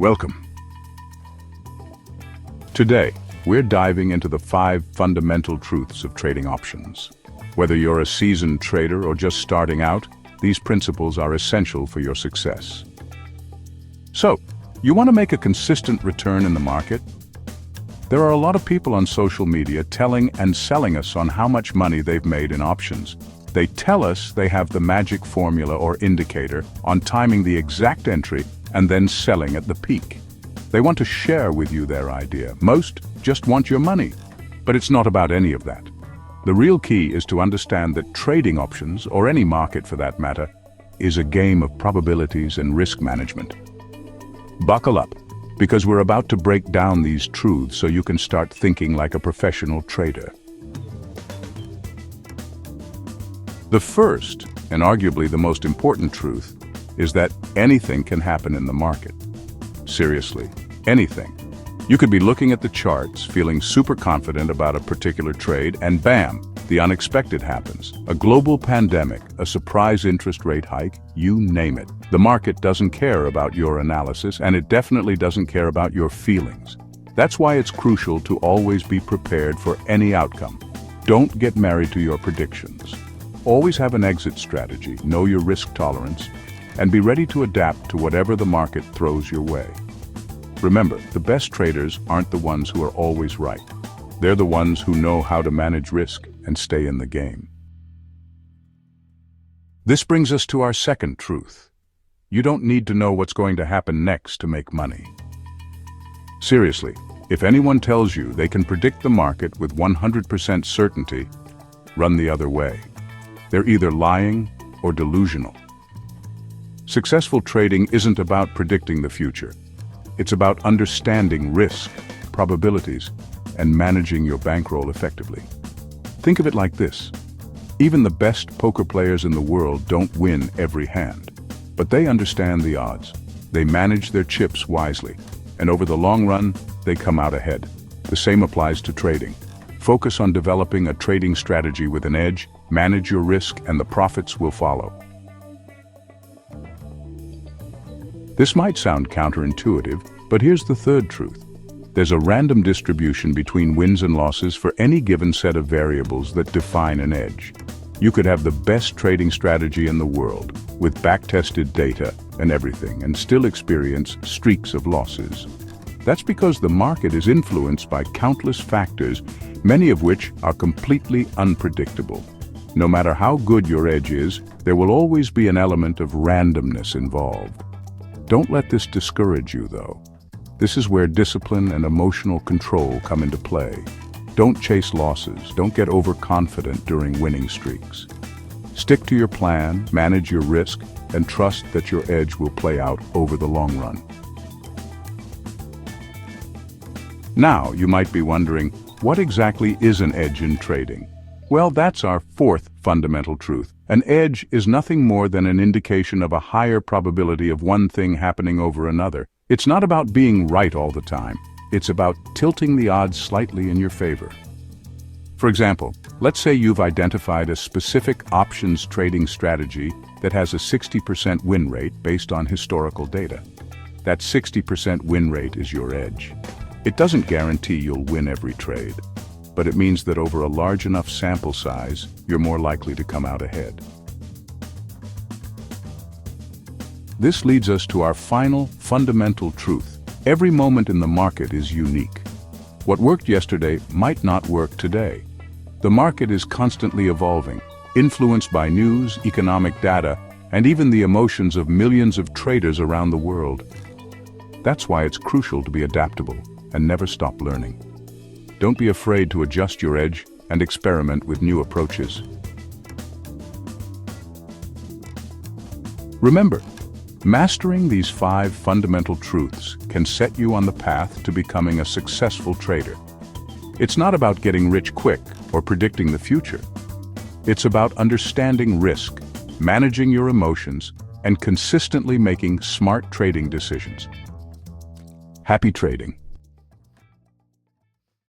Welcome. Today, we're diving into the 5 fundamental truths of trading options. Whether you're a seasoned trader or just starting out, these principles are essential for your success. So, you want to make a consistent return in the market? There are a lot of people on social media telling and selling us on how much money they've made in options. They tell us they have the magic formula or indicator on timing the exact entry and then selling at the peak. They want to share with you their idea. Most just want your money. But it's not about any of that. The real key is to understand that trading options, or any market for that matter, is a game of probabilities and risk management. Buckle up, because we're about to break down these truths so you can start thinking like a professional trader. The first, and arguably the most important truth, is that anything can happen in the market. Seriously, anything. You could be looking at the charts, feeling super confident about a particular trade, and bam, the unexpected happens. A global pandemic, a surprise interest rate hike, you name it. The market doesn't care about your analysis, and it definitely doesn't care about your feelings. That's why it's crucial to always be prepared for any outcome. Don't get married to your predictions. Always have an exit strategy, know your risk tolerance, and be ready to adapt to whatever the market throws your way. Remember, the best traders aren't the ones who are always right. They're the ones who know how to manage risk and stay in the game. This brings us to our second truth. You don't need to know what's going to happen next to make money. Seriously, if anyone tells you they can predict the market with 100% certainty, run the other way. They're either lying or delusional. Successful trading isn't about predicting the future. It's about understanding risk, probabilities, and managing your bankroll effectively. Think of it like this. Even the best poker players in the world don't win every hand, but they understand the odds. They manage their chips wisely, and over the long run, they come out ahead. The same applies to trading. Focus on developing a trading strategy with an edge, manage your risk, and the profits will follow. This might sound counterintuitive, but here's the third truth. There's a random distribution between wins and losses for any given set of variables that define an edge. You could have the best trading strategy in the world, with back-tested data and everything, and still experience streaks of losses. That's because the market is influenced by countless factors, many of which are completely unpredictable. No matter how good your edge is, there will always be an element of randomness involved. Don't let this discourage you, though. This is where discipline and emotional control come into play. Don't chase losses. Don't get overconfident during winning streaks. Stick to your plan, manage your risk, and trust that your edge will play out over the long run. Now, you might be wondering, what exactly is an edge in trading? Well, that's our fourth fundamental truth. An edge is nothing more than an indication of a higher probability of one thing happening over another. It's not about being right all the time. It's about tilting the odds slightly in your favor. For example, let's say you've identified a specific options trading strategy that has a 60% win rate based on historical data. That 60% win rate is your edge. It doesn't guarantee you'll win every trade, but it means that over a large enough sample size, you're more likely to come out ahead. This leads us to our final fundamental truth. Every moment in the market is unique. What worked yesterday might not work today. The market is constantly evolving, influenced by news, economic data, and even the emotions of millions of traders around the world. That's why it's crucial to be adaptable and never stop learning. Don't be afraid to adjust your edge and experiment with new approaches. Remember, mastering these 5 fundamental truths can set you on the path to becoming a successful trader. It's not about getting rich quick or predicting the future. It's about understanding risk, managing your emotions, and consistently making smart trading decisions. Happy trading!